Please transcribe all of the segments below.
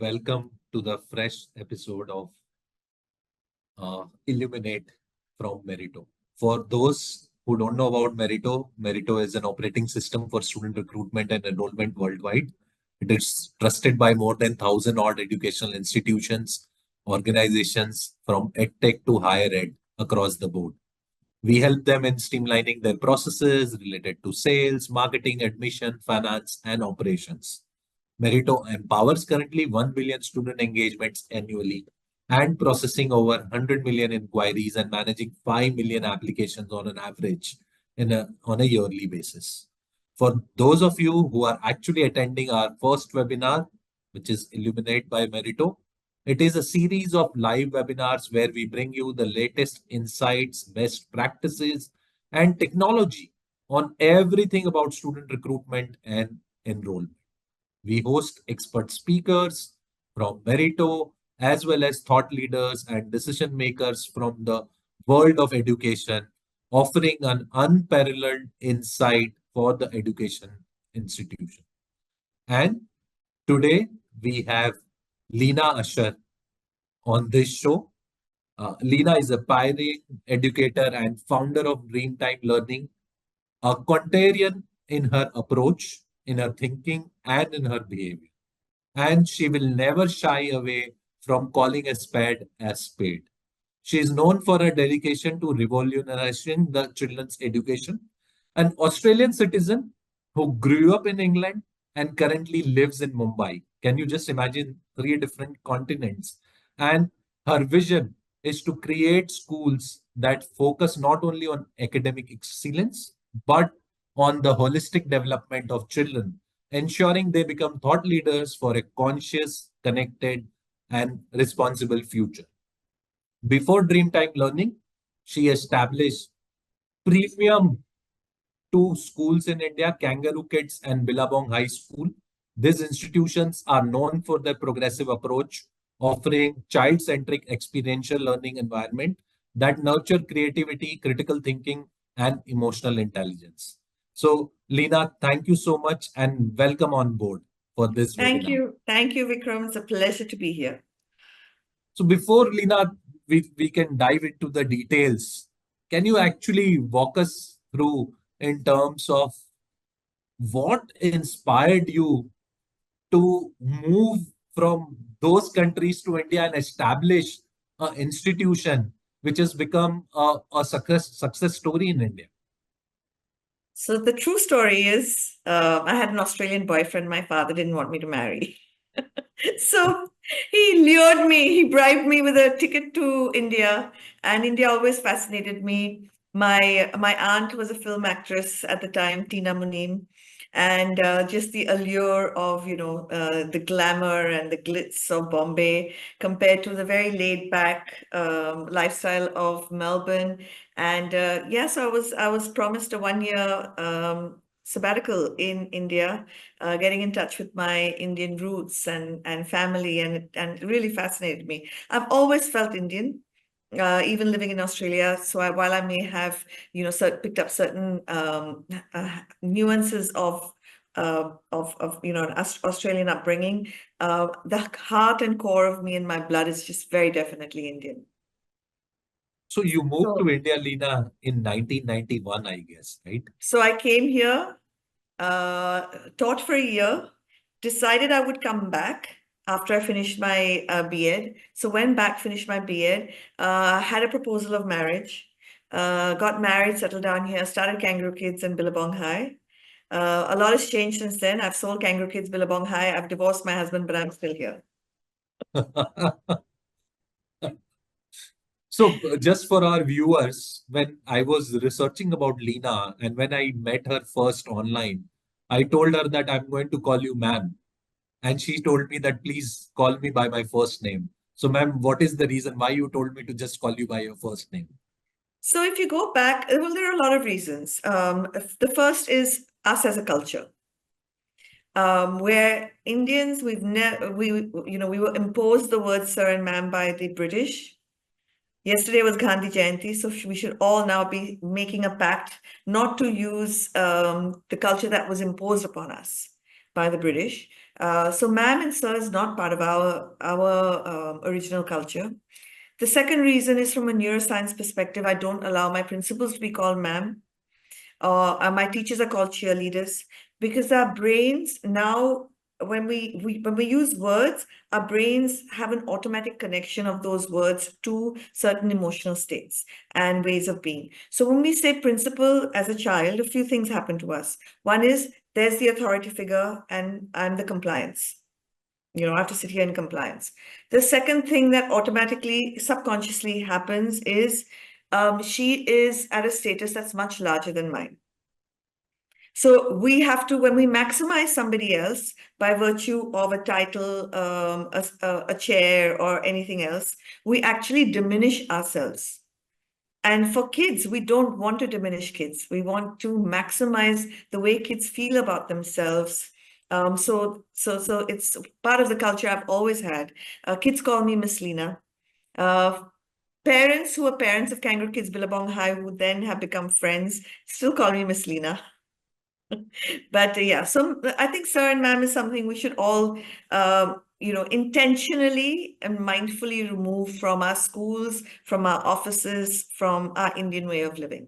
welcome to the fresh episode of Illuminate from Meritto. For those who don't know about Meritto, Meritto is an operating system for student recruitment and enrollment worldwide. It is trusted by more than 1,000 odd educational institutions, organizations from edtech to higher ed across the board. We help them in streamlining their processes related to sales, marketing, admission, finance, and operations. Meritto empowers currently 1 billion student engagements annually and processing over 100 million inquiries and managing 5 million applications on an average on a yearly basis. For those of you who are actually attending our first webinar, which is Illuminate by Meritto, it is a series of live webinars where we bring you the latest insights, best practices, and technology on everything about student recruitment and enrollment. We host expert speakers from Meritto, as well as thought leaders and decision makers from the world of education, offering an unparalleled insight for the education institution. And today we have Lina Ashar on this show. Lina is a pioneering educator and founder of Dreamtime Learning, a contrarian in her approach, in her thinking, and in her behavior. And she will never shy away from calling a spade as spade. She is known for her dedication to revolutionizing the children's education, an Australian citizen who grew up in England and currently lives in Mumbai. Can you just imagine 3 different continents? And her vision is to create schools that focus not only on academic excellence, but on the holistic development of children, ensuring they become thought leaders for a conscious, connected, and responsible future. Before Dreamtime Learning, she established premium two schools in India, Kangaroo Kids and Billabong High School. These institutions are known for their progressive approach, offering child-centric experiential learning environment that nurture creativity, critical thinking, and emotional intelligence. So, Lina, thank you so much and welcome on board for this webinar. Thank you, Vikram. It's a pleasure to be here. So before, Lina, we can dive into the details, can you actually walk us through in terms of what inspired you to move from those countries to India and establish an institution which has become a success story in India? So the true story is I had an Australian boyfriend my father didn't want me to marry. So he lured me, he bribed me with a ticket to India, and India always fascinated me. My aunt was a film actress at the time, Tina Muneem, and just the allure of, the glamour and the glitz of Bombay compared to the very laid back lifestyle of Melbourne. And so I was promised a 1 year sabbatical in India, getting in touch with my Indian roots and family, and it really fascinated me. I've always felt Indian, even living in Australia. So while I may have, picked up certain nuances of an Australian upbringing, the heart and core of me and my blood is just very definitely Indian. So you moved to India, Lina, in 1991, I guess, right? So I came here, taught for a year, decided I would come back after I finished my B.Ed. So went back, finished my B.Ed, had a proposal of marriage, got married, settled down here, started Kangaroo Kids and Billabong High. A lot has changed since then. I've sold Kangaroo Kids, Billabong High. I've divorced my husband, but I'm still here. So just for our viewers, when I was researching about Lina and when I met her first online, I told her that I'm going to call you ma'am. And she told me that please call me by my first name. So ma'am, what is the reason why you told me to just call you by your first name? So if you go back, well, there are a lot of reasons. The first is us as a culture. Where Indians, we were imposed the word sir and ma'am by the British. Yesterday was Gandhi Jayanti, so we should all now be making a pact not to use the culture that was imposed upon us by the British. So ma'am and sir is not part of our original culture. The second reason is from a neuroscience perspective. I don't allow my principals to be called ma'am. My teachers are called cheerleaders because our brains now, when we use words, our brains have an automatic connection of those words to certain emotional states and ways of being. So when we say principal as a child, a few things happen to us. One is there's the authority figure and I'm the compliance. I have to sit here in compliance. The second thing that automatically, subconsciously happens is she is at a status that's much larger than mine. So we have to, when we maximize somebody else by virtue of a title, a chair, or anything else, we actually diminish ourselves. And for kids, we don't want to diminish kids. We want to maximize the way kids feel about themselves. So it's part of the culture I've always had. Kids call me Miss Lina. Parents who are parents of Kangaroo kids, Billabong High, who then have become friends, still call me Miss Lina. But yeah, so I think sir and ma'am is something we should all, intentionally and mindfully remove from our schools, from our offices, from our Indian way of living.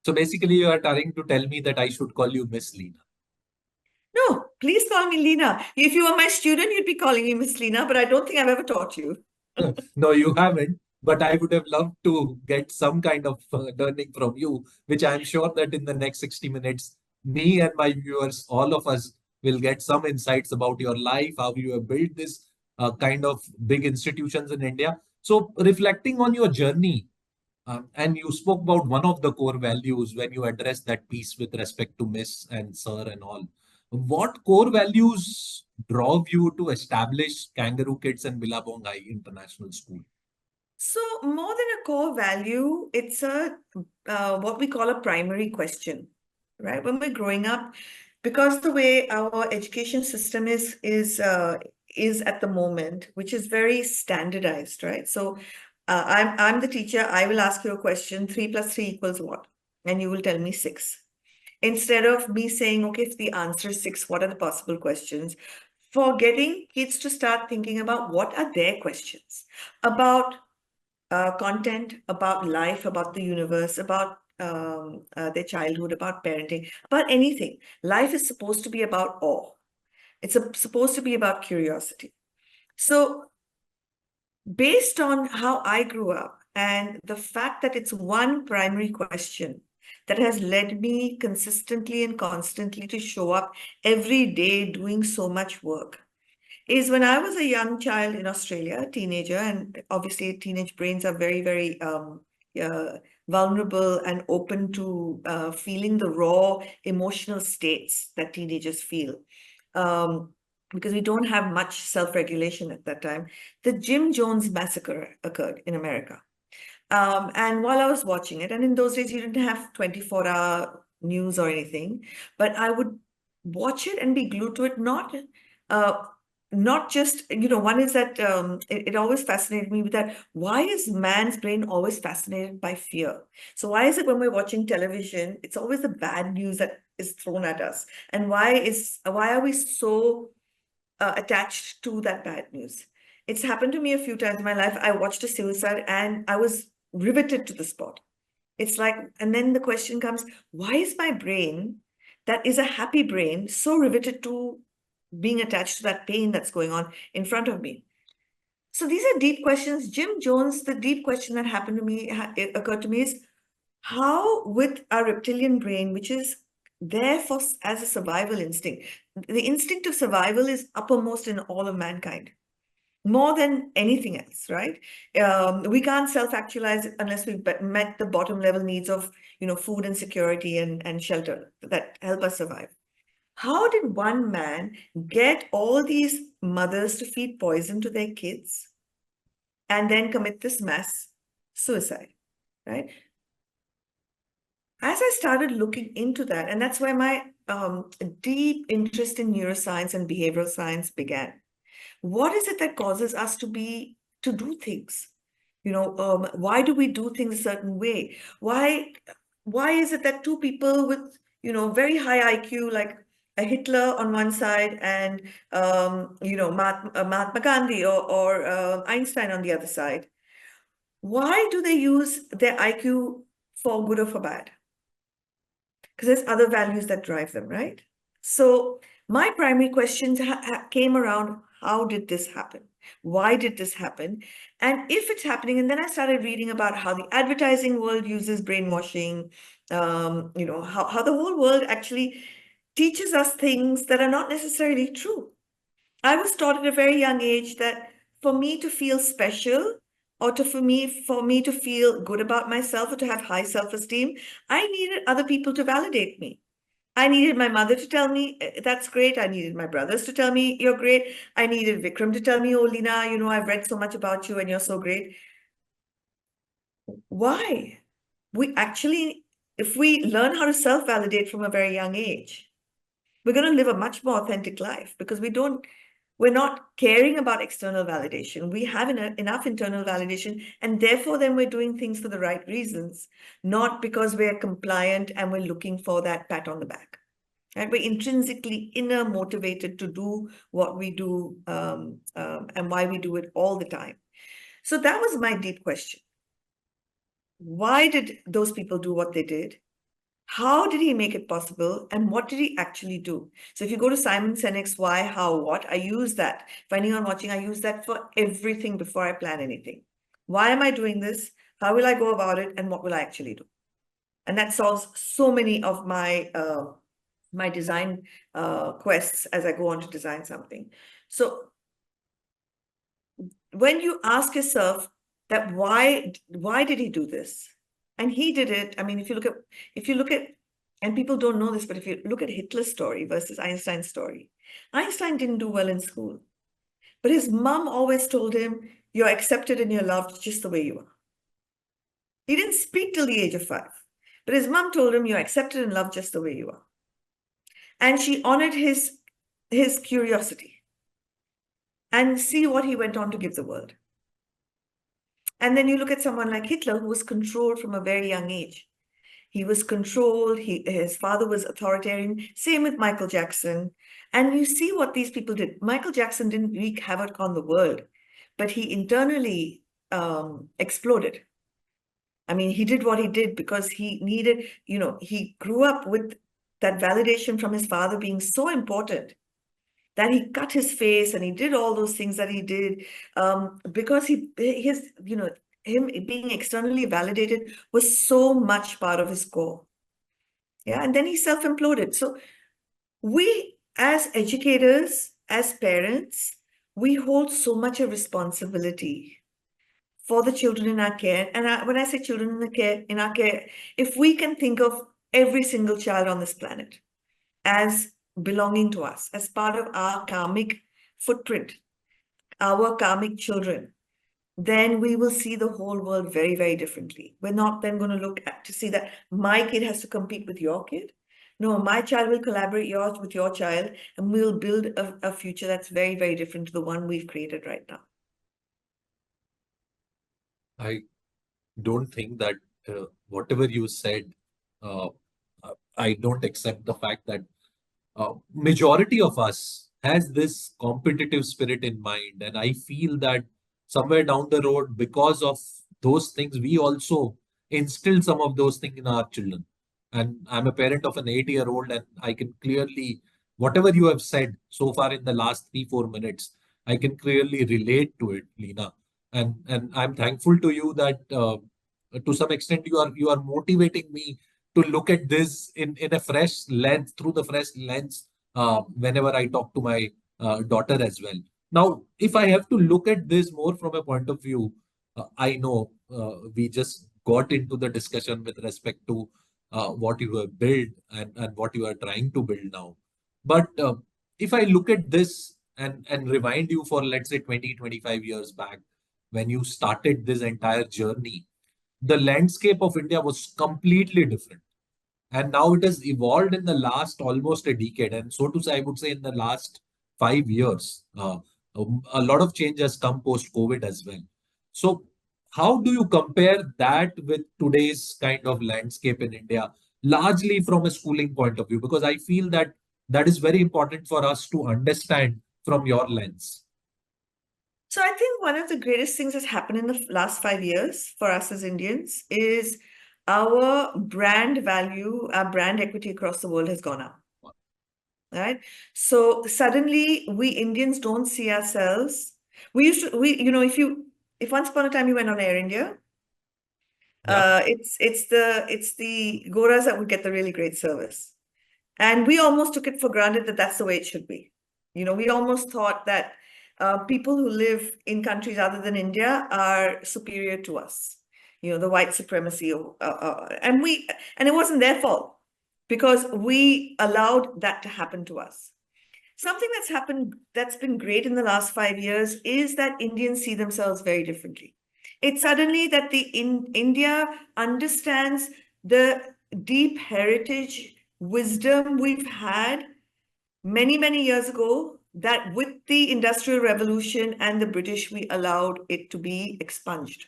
So basically, you are trying to tell me that I should call you Miss Lina. No, please call me Lina. If you were my student, you'd be calling me Miss Lina, but I don't think I've ever taught you. No, you haven't. But I would have loved to get some kind of learning from you, which I'm sure that in the next 60 minutes, me and my viewers, all of us will get some insights about your life, how you have built this kind of big institutions in India. So, reflecting on your journey, and you spoke about one of the core values when you addressed that piece with respect to Miss and Sir and all. What core values drove you to establish Kangaroo Kids and Billabong High International School? So more than a core value, it's a what we call a primary question, right? When we're growing up, because the way our education system is at the moment, which is very standardized, right? So I'm the teacher. I will ask you a question. 3 plus 3 equals what? And you will tell me 6. Instead of me saying, okay, if the answer is 6, what are the possible questions? For getting kids to start thinking about what are their questions about content, about life, about the universe, about their childhood, about parenting, about anything. Life is supposed to be about awe. It's supposed to be about curiosity. So based on how I grew up and the fact that it's one primary question that has led me consistently and constantly to show up every day doing so much work, is when I was a young child in Australia, a teenager, and obviously teenage brains are very, very vulnerable and open to feeling the raw emotional states that teenagers feel. Because we don't have much self-regulation at that time. The Jim Jones massacre occurred in America. And while I was watching it, and in those days you didn't have 24-hour news or anything, but I would watch it and be glued to it, not just, one is that it always fascinated me with that. Why is man's brain always fascinated by fear? So why is it when we're watching television, it's always the bad news that is thrown at us? And why are we so attached to that bad news? It's happened to me a few times in my life. I watched a suicide and I was riveted to the spot. It's like, and then the question comes, why is my brain, that is a happy brain, so riveted to being attached to that pain that's going on in front of me? So these are deep questions. Jim Jones, the deep question that happened to me, it occurred to me, is how with our reptilian brain, which is there as a survival instinct, the instinct of survival is uppermost in all of mankind, more than anything else, right? We can't self-actualize unless we've met the bottom level needs of, food and security and shelter that help us survive. How did one man get all these mothers to feed poison to their kids and then commit this mass suicide, right? As I started looking into that, and that's where my deep interest in neuroscience and behavioral science began. What is it that causes us to do things? Why do we do things a certain way? Why is it that two people with, very high IQ, like a Hitler on one side and Mahatma Gandhi or Einstein on the other side. Why do they use their IQ for good or for bad? Because there's other values that drive them, right? So my primary questions came around, how did this happen? Why did this happen? And if it's happening, and then I started reading about how the advertising world uses brainwashing, how the whole world actually teaches us things that are not necessarily true. I was taught at a very young age that for me to feel special or for me to feel good about myself or to have high self-esteem, I needed other people to validate me. I needed my mother to tell me, that's great. I needed my brothers to tell me, you're great. I needed Vikram to tell me, oh, Lina, I've read so much about you and you're so great. Why? If we learn how to self-validate from a very young age, we're going to live a much more authentic life because we're not caring about external validation. We have enough internal validation, and therefore then we're doing things for the right reasons, not because we're compliant and we're looking for that pat on the back. Right? We're intrinsically inner motivated to do what we do and why we do it all the time. So that was my deep question. Why did those people do what they did? How did he make it possible? And what did he actually do? So if you go to Simon Sinek's Why, How, What, I use that. For anyone watching, I use that for everything before I plan anything. Why am I doing this? How will I go about it? And what will I actually do? And that solves so many of my design quests as I go on to design something. So when you ask yourself that why did he do this? And he did it. I mean, if you look at, and people don't know this, but if you look at Hitler's story versus Einstein's story, Einstein didn't do well in school, but his mom always told him, you're accepted and you're loved just the way you are. He didn't speak till the age of 5, but his mom told him, you're accepted and loved just the way you are. And she honored his curiosity. And see what he went on to give the world. And then you look at someone like Hitler, who was controlled from a very young age. He was controlled. His father was authoritarian. Same with Michael Jackson. And you see what these people did. Michael Jackson didn't wreak havoc on the world, but he internally exploded. I mean, he did what he did because he needed, he grew up with that validation from his father being so important that he cut his face and he did all those things that he did because him being externally validated was so much part of his core. Yeah, and then he self-imploded. So we as educators, as parents, we hold so much a responsibility for the children in our care. And when I say children in our care, if we can think of every single child on this planet as belonging to us, as part of our karmic footprint, our karmic children, then we will see the whole world very, very differently. We're not then going to look to see that my kid has to compete with your kid. No, my child will collaborate with your child, and we'll build a future that's very, very different to the one we've created right now. I don't think that whatever you said, I don't accept the fact that majority of us has this competitive spirit in mind, and I feel that somewhere down the road, because of those things, we also instill some of those things in our children. And I'm a parent of an 8-year-old, and I can clearly, whatever you have said so far in the last 3-4 minutes, I can clearly relate to it, Lina. And I'm thankful to you that to some extent you are motivating me to look at this in a fresh lens, through the fresh lens, whenever I talk to my daughter as well. Now, if I have to look at this more from a point of view, I know we just got into the discussion with respect to what you have built and what you are trying to build now. But if I look at this and rewind you for, let's say, 20-25 years back, when you started this entire journey, the landscape of India was completely different. And now it has evolved in the last almost a decade. And so to say, I would say in the last 5 years, a lot of change has come post COVID as well. So, how do you compare that with today's kind of landscape in India, largely from a schooling point of view? Because I feel that That is very important for us to understand from your lens. So I think one of the greatest things that's happened in the last 5 years for us as Indians is our brand value, our brand equity across the world has gone up. Right? So suddenly we Indians don't see ourselves. We used to, if once upon a time you went on Air India, Yeah. it's the Goras that would get the really great service. And we almost took it for granted that that's the way it should be. We almost thought that people who live in countries other than India are superior to us. The white supremacy, and it wasn't their fault because we allowed that to happen to us. Something that's been great in the last 5 years is that Indians see themselves very differently. It's suddenly that India understands the deep heritage wisdom we've had many, many years ago, that with the Industrial Revolution and the British, we allowed it to be expunged.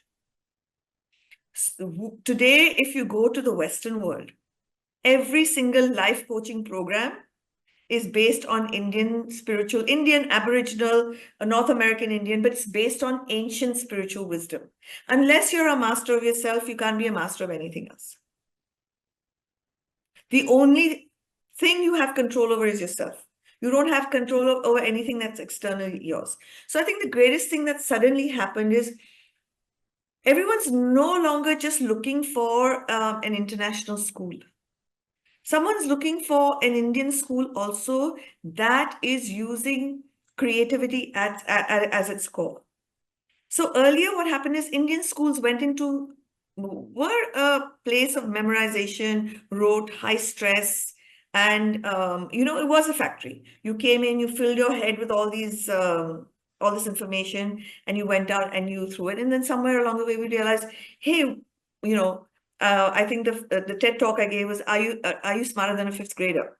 Today, if you go to the Western world, every single life coaching program is based on Indian, Aboriginal, North American Indian, but it's based on ancient spiritual wisdom. Unless you're a master of yourself, you can't be a master of anything else. The only thing you have control over is yourself. You don't have control over anything that's externally yours. So I think the greatest thing that suddenly happened is everyone's no longer just looking for an international school. Someone's looking for an Indian school also that is using creativity as its core. So earlier what happened is Indian schools were a place of memorization, rote, high stress, and it was a factory. You came in, you filled your head with all this information, and you went out and you threw it. And then somewhere along the way, we realized, hey, I think the TED talk I gave was, are you smarter than a fifth grader?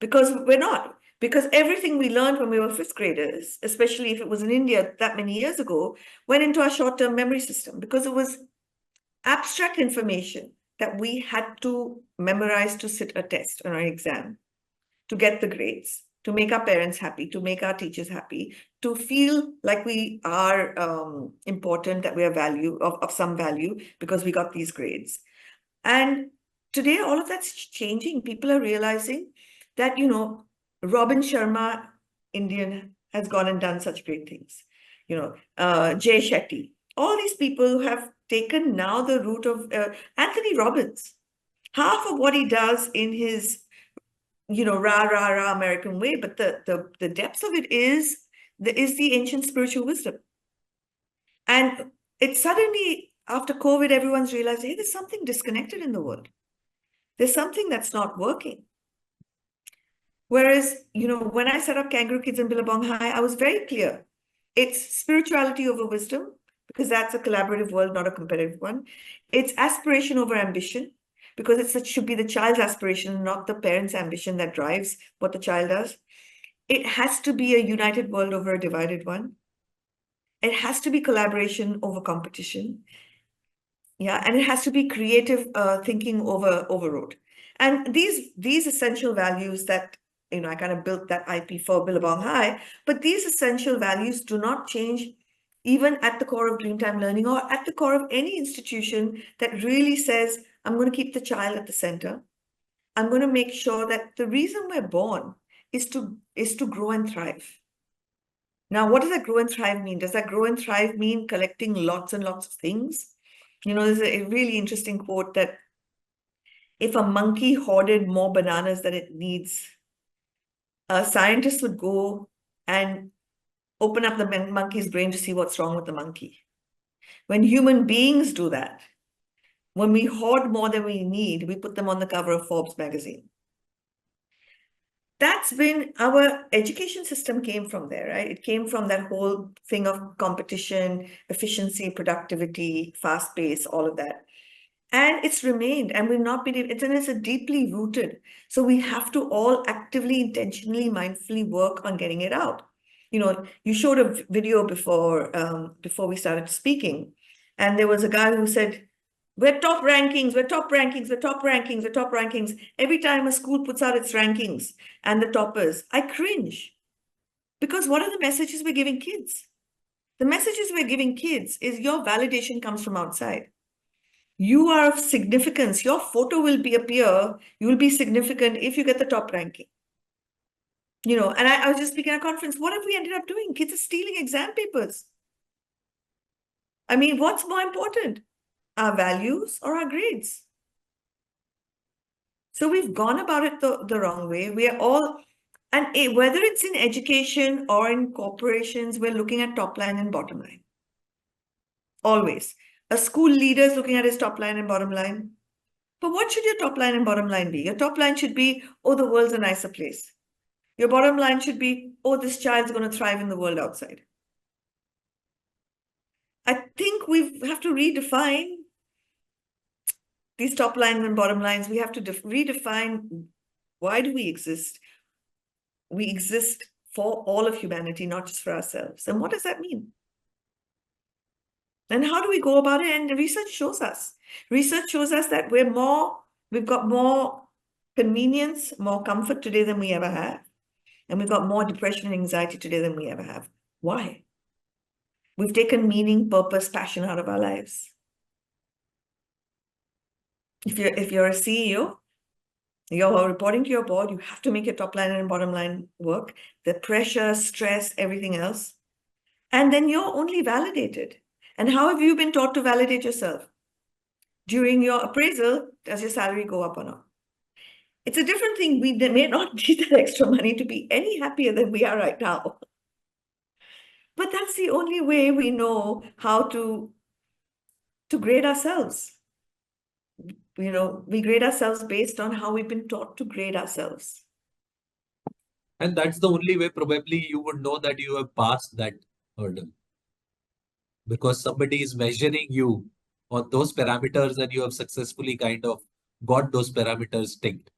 Because we're not. Because everything we learned when we were fifth graders, especially if it was in India that many years ago, went into our short-term memory system because it was abstract information that we had to memorize to sit a test or an exam, to get the grades, to make our parents happy, to make our teachers happy, to feel like we are important, that we are of some value because we got these grades. And today, all of that's changing. People are realizing that, Robin Sharma, Indian, has gone and done such great things. Jay Shetty, all these people who have taken now the route of Anthony Robbins. Half of what he does in his, rah American way, but the depths of it is the ancient spiritual wisdom. And it suddenly, after COVID, everyone's realized, hey, there's something disconnected in the world. There's something that's not working. Whereas, when I set up Kangaroo Kids in Billabong High, I was very clear. It's spirituality over wisdom, because that's a collaborative world, not a competitive one. It's aspiration over ambition, because it should be the child's aspiration, not the parent's ambition that drives what the child does. It has to be a united world over a divided one. It has to be collaboration over competition. Yeah, and it has to be creative thinking over rote. And these essential values that, I kind of built that IP for Billabong High, but these essential values do not change even at the core of Dreamtime Learning or at the core of any institution that really says, I'm going to keep the child at the center. I'm going to make sure that the reason we're born is to grow and thrive. Now, what does that grow and thrive mean? Does that grow and thrive mean collecting lots and lots of things? There's a really interesting quote that if a monkey hoarded more bananas than it needs, scientists would go and open up the monkey's brain to see what's wrong with the monkey. When human beings do that, when we hoard more than we need, we put them on the cover of Forbes magazine. That's been our education system came from there, right? It came from that whole thing of competition, efficiency, productivity, fast pace, all of that. And it's remained, and we've not been, it's a deeply rooted. So we have to all actively, intentionally, mindfully work on getting it out. You showed a video before we started speaking, and there was a guy who said, We're top rankings, we're top rankings, we're top rankings, we're top rankings. Every time a school puts out its rankings and the toppers, I cringe. Because what are the messages we're giving kids? The messages we're giving kids is your validation comes from outside. You are of significance. Your photo will appear. You will be significant if you get the top ranking. And I was just speaking at a conference. What have we ended up doing? Kids are stealing exam papers. I mean, what's more important? Our values or our grades? So we've gone about it the wrong way. We are all, and whether it's in education or in corporations, we're looking at top line and bottom line. Always. A school leader is looking at his top line and bottom line. But what should your top line and bottom line be? Your top line should be, oh, the world's a nicer place. Your bottom line should be, oh, this child's going to thrive in the world outside. I think we have to redefine these top lines and bottom lines. We have to redefine, why do we exist? We exist for all of humanity, not just for ourselves. And what does that mean? And how do we go about it? And research shows us. Research shows us that we've got more convenience, more comfort today than we ever have. And we've got more depression and anxiety today than we ever have. Why? We've taken meaning, purpose, passion out of our lives. If you're a CEO, you're reporting to your board, you have to make your top line and bottom line work. The pressure, stress, everything else. And then you're only validated. And how have you been taught to validate yourself? During your appraisal, does your salary go up or not? It's a different thing. We may not need that extra money to be any happier than we are right now. But that's the only way we know how to grade ourselves. We grade ourselves based on how we've been taught to grade ourselves. And that's the only way probably you would know that you have passed that hurdle. Because somebody is measuring you on those parameters and you have successfully kind of got those parameters ticked.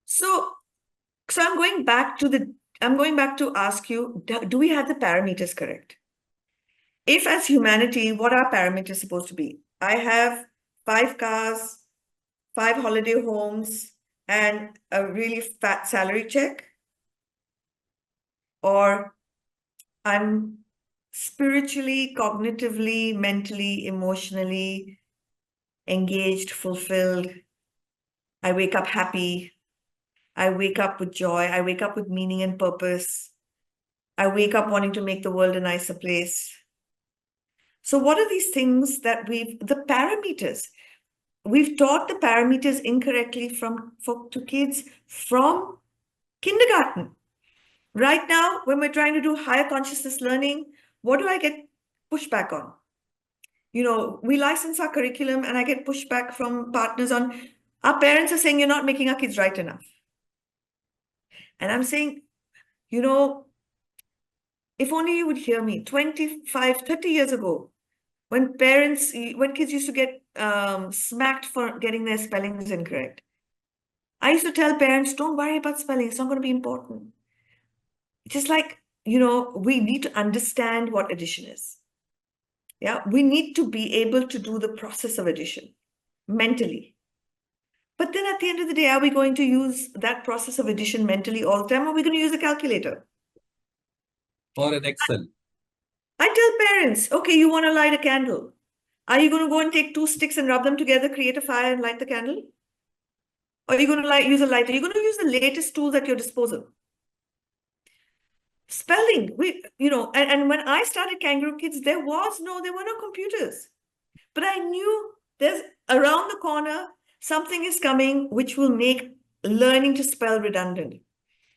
So I'm going back to ask you, do we have the parameters correct? If as humanity, what are parameters supposed to be? I have 5 cars, 5 holiday homes, and a really fat salary check? Or I'm spiritually, cognitively, mentally, emotionally engaged, fulfilled. I wake up happy. I wake up with joy. I wake up with meaning and purpose. I wake up wanting to make the world a nicer place. So what are these things that the parameters? We've taught the parameters incorrectly to kids from kindergarten. Right now, when we're trying to do higher consciousness learning, what do I get pushback on? We license our curriculum and I get pushback from partners on, our parents are saying you're not making our kids right enough. And I'm saying, if only you would hear me 25, 30 years ago, when kids used to get smacked for getting their spellings incorrect. I used to tell parents, don't worry about spelling. It's not going to be important. Just like, we need to understand what addition is. Yeah, we need to be able to do the process of addition mentally. But then at the end of the day, are we going to use that process of addition mentally all the time? Or are we going to use a calculator? Or an Excel? I tell parents, okay, you want to light a candle. Are you going to go and take 2 sticks and rub them together, create a fire and light the candle? Or are you going to use a lighter? You're going to use the latest tools at your disposal. Spelling, and when I started Kangaroo Kids, there were no computers. But I knew there's around the corner, something is coming which will make learning to spell redundant.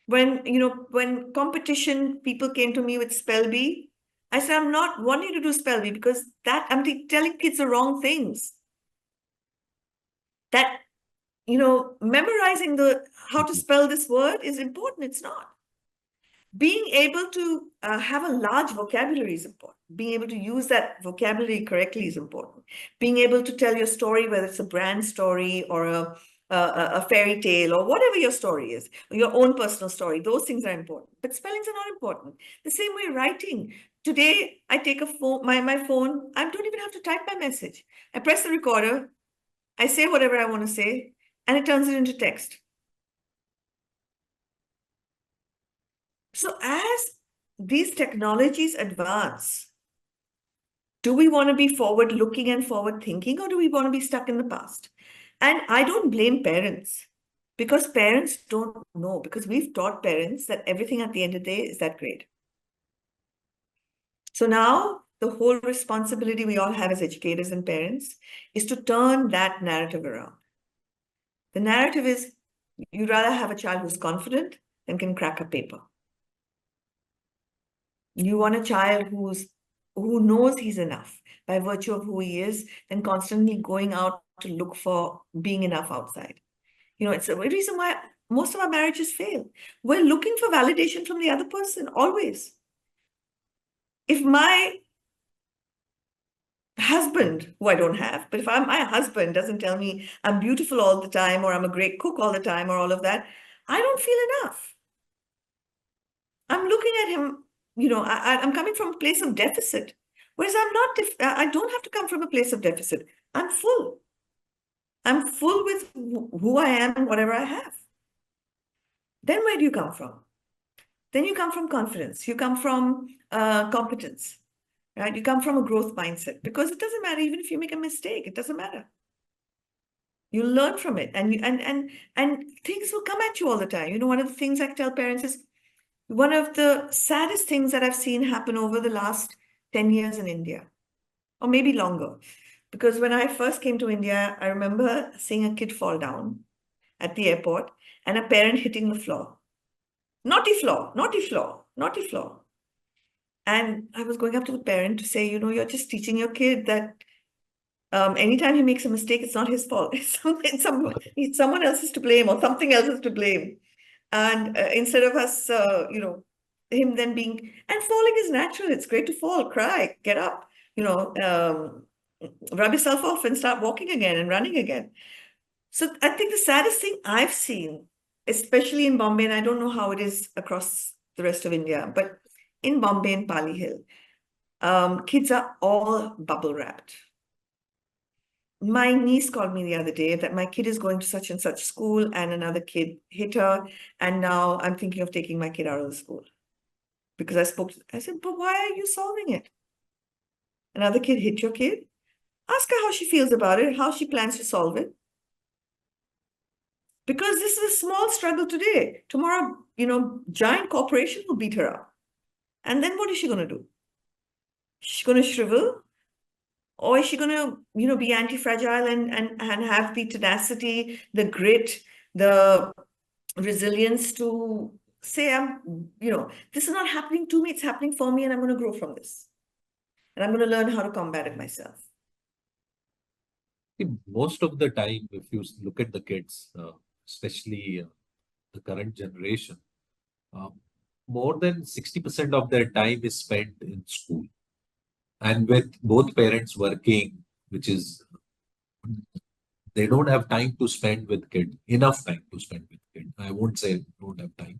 When competition people came to me with Spell Bee, I said, I'm not wanting to do Spell Bee because I'm telling kids the wrong things. That, memorizing how to spell this word is important. It's not. Being able to have a large vocabulary is important. Being able to use that vocabulary correctly is important. Being able to tell your story, whether it's a brand story or a fairy tale or whatever your story is, your own personal story, those things are important. But spellings are not important. The same way writing. today I take a phone, my phone, I don't even have to type my message. I press the recorder, I say whatever I want to say, and it turns it into text. So as these technologies advance, do we want to be forward looking and forward thinking, or do we want to be stuck in the past? And I don't blame parents, because parents don't know, because we've taught parents that everything at the end of the day is that grade. So now the whole responsibility we all have as educators and parents is to turn that narrative around. The narrative is, you'd rather have a child who's confident than can crack a paper. You want a child who knows he's enough by virtue of who he is, than constantly going out to look for being enough outside. You know, it's a reason why most of our marriages fail. We're looking for validation from the other person, always. If my husband, who I don't have, but if my husband doesn't tell me I'm beautiful all the time, or I'm a great cook all the time, or all of that, I don't feel enough. I'm looking at him, you know, I'm coming from a place of deficit. Whereas I don't have to come from a place of deficit. I'm full. I'm full with who I am and whatever I have. Then where do you come from? Then you come from confidence. You come from competence, right? You come from a growth mindset, because it doesn't matter even if you make a mistake. It doesn't matter. You learn from it, and things will come at you all the time. You know, one of the things I tell parents is, one of the saddest things that I've seen happen over the last 10 years in India, or maybe longer. Because when I first came to India, I remember seeing a kid fall down at the airport and a parent hitting the floor. Naughty floor, naughty floor, naughty floor. And I was going up to the parent to say, you know, you're just teaching your kid that anytime he makes a mistake, it's not his fault. Someone else is to blame, or something else is to blame. And instead of us, you know, him then being, and falling is natural. It's great to fall, cry, get up, you know, rub yourself off and start walking again and running again. So I think the saddest thing I've seen, especially in Bombay, and I don't know how it is across the rest of India, but in Bombay and Pali Hill, kids are all bubble wrapped. My niece called me the other day that my kid is going to such and such school, and another kid hit her, and now I'm thinking of taking my kid out of the school. Because I said, but why are you solving it? Another kid hit your kid? Ask her how she feels about it, how she plans to solve it. Because this is a small struggle today. Tomorrow, you know, giant corporation will beat her up. And then what is she going to do? She's going to shrivel? Or is she going to, you know, be anti-fragile and have the tenacity, the grit, the resilience to say, you know, this is not happening to me, it's happening for me, and I'm going to grow from this. And I'm going to learn how to combat it myself. Most of the time, if you look at the kids, especially the current generation, more than 60% of their time is spent in school. And with both parents working, which is, they don't have time to spend with kid, enough time to spend with kid. I won't say don't have time.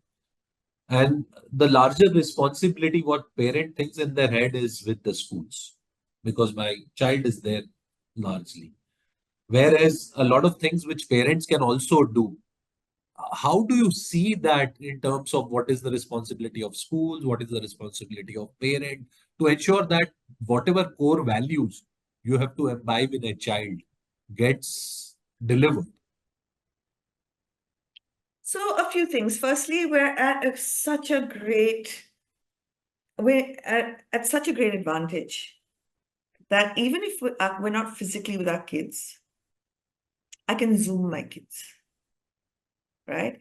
And the larger responsibility, what parent thinks in their head, is with the schools, because my child is there largely. Whereas a lot of things which parents can also do. How do you see that in terms of what is the responsibility of schools, what is the responsibility of parent, to ensure that whatever core values you have to imbibe in a child gets delivered? So a few things. Firstly, we're at such a great advantage that even if we're not physically with our kids, I can Zoom my kids, right?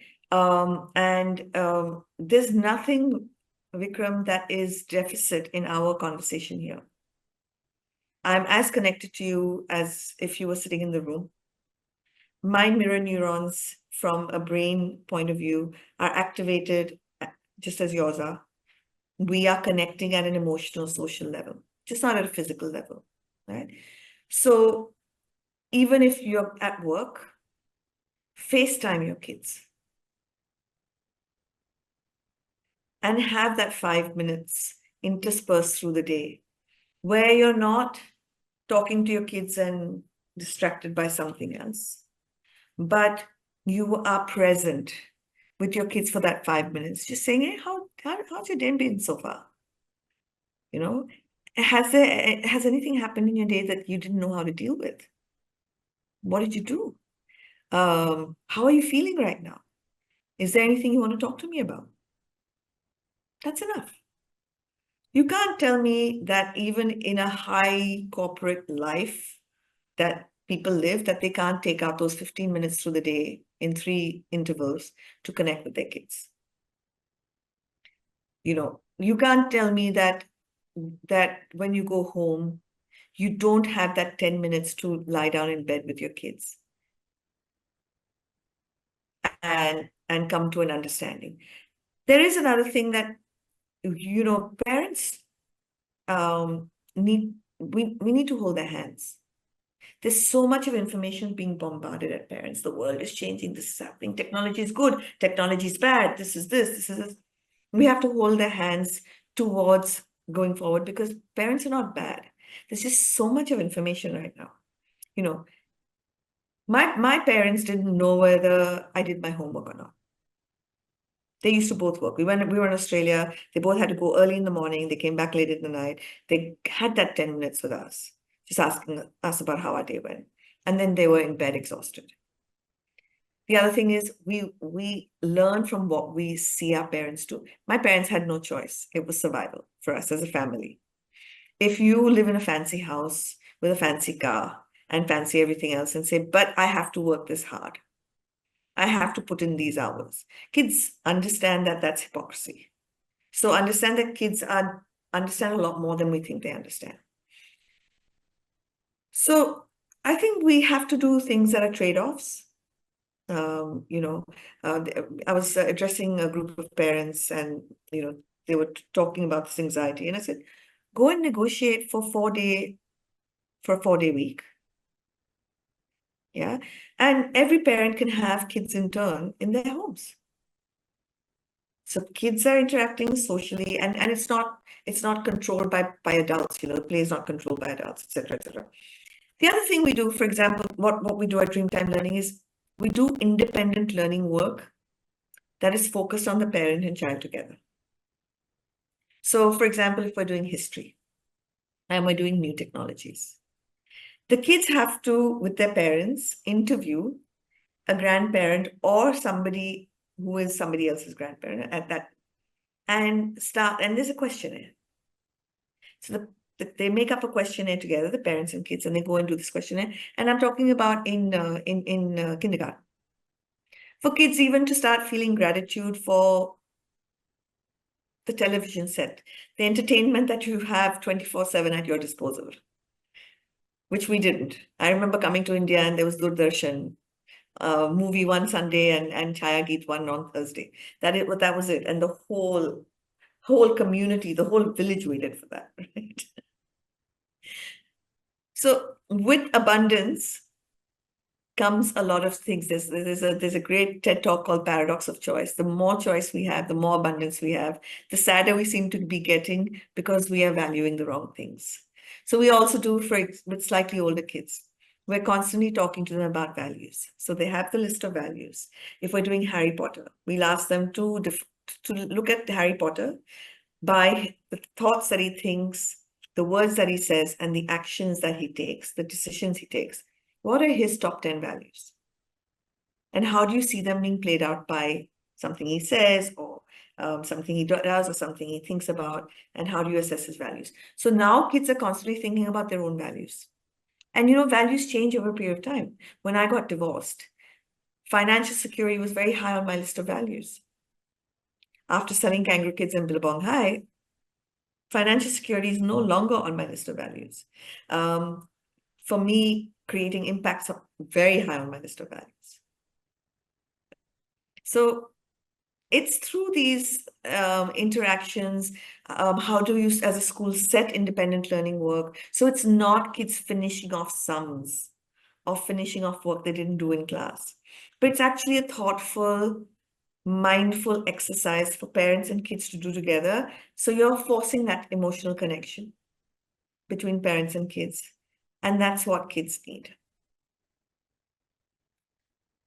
There's nothing, Vikram, that is deficit in our conversation here. I'm as connected to you as if you were sitting in the room. My mirror neurons from a brain point of view are activated just as yours are. We are connecting at an emotional, social level, just not at a physical level, right? So even if you're at work, FaceTime your kids and have that 5 minutes interspersed through the day, where you're not talking to your kids and distracted by something else, but you are present with your kids for that 5 minutes, just saying, hey, how's your day been so far? You know, has anything happened in your day that you didn't know how to deal with? What did you do? How are you feeling right now? Is there anything you want to talk to me about? That's enough. You can't tell me that even in a high corporate life that people live, that they can't take out those 15 minutes through the day in 3 intervals to connect with their kids. You know, you can't tell me that when you go home, you don't have that 10 minutes to lie down in bed with your kids and come to an understanding. There is another thing that, you know, parents we need to hold their hands. There's so much of information being bombarded at parents. The world is changing. This is happening. Technology is good. Technology is bad. This is this. This is this. We have to hold their hands towards going forward because parents are not bad. There's just so much of information right now. You know, my parents didn't know whether I did my homework or not. They used to both work. We were in Australia. They both had to go early in the morning. They came back late in the night. They had that 10 minutes with us, just asking us about how our day went. And then they were in bed exhausted. The other thing is we learn from what we see our parents do. My parents had no choice. It was survival for us as a family. If you live in a fancy house with a fancy car and fancy everything else and say, but I have to work this hard, I have to put in these hours. Kids understand that that's hypocrisy. So understand that kids understand a lot more than we think they understand. So I think we have to do things that are trade-offs. You know, I was addressing a group of parents and, you know, they were talking about this anxiety. And I said, go and negotiate for a 4-day week. Yeah. And every parent can have kids in turn in their homes. So kids are interacting socially and it's not controlled by adults, you know, the play is not controlled by adults, etc., etc. The other thing we do, for example, what we do at Dreamtime Learning is we do independent learning work that is focused on the parent and child together. So, for example, if we're doing history and we're doing new technologies, the kids have to, with their parents, interview a grandparent or somebody who is somebody else's grandparent at that, and there's a questionnaire. So they make up a questionnaire together, the parents and kids, and they go and do this questionnaire. And I'm talking about in kindergarten. For kids even to start feeling gratitude for the television set, the entertainment that you have 24/7 at your disposal, which we didn't. I remember coming to India and there was Doordarshan movie one Sunday and Chaya Geet one on Thursday. That was it. And the whole community, the whole village waited for that, right? So with abundance comes a lot of things. There's a great TED talk called Paradox of Choice. The more choice we have, the more abundance we have, the sadder we seem to be getting because we are valuing the wrong things. So we also do with slightly older kids. We're constantly talking to them about values. So they have the list of values. If we're doing Harry Potter, we'll ask them to look at Harry Potter by the thoughts that he thinks, the words that he says, and the actions that he takes, the decisions he takes. What are his top 10 values? And how do you see them being played out by something he says or something he does or something he thinks about? And how do you assess his values? So now kids are constantly thinking about their own values. And, you know, values change over a period of time. When I got divorced, financial security was very high on my list of values. After selling Kangaroo Kids and Billabong High, financial security is no longer on my list of values. For me, creating impacts are very high on my list of values. So it's through these interactions, how do you, as a school, set independent learning work? So it's not kids finishing off sums or finishing off work they didn't do in class, but it's actually a thoughtful mindful exercise for parents and kids to do together. So you're forcing that emotional connection between parents and kids. And that's what kids need.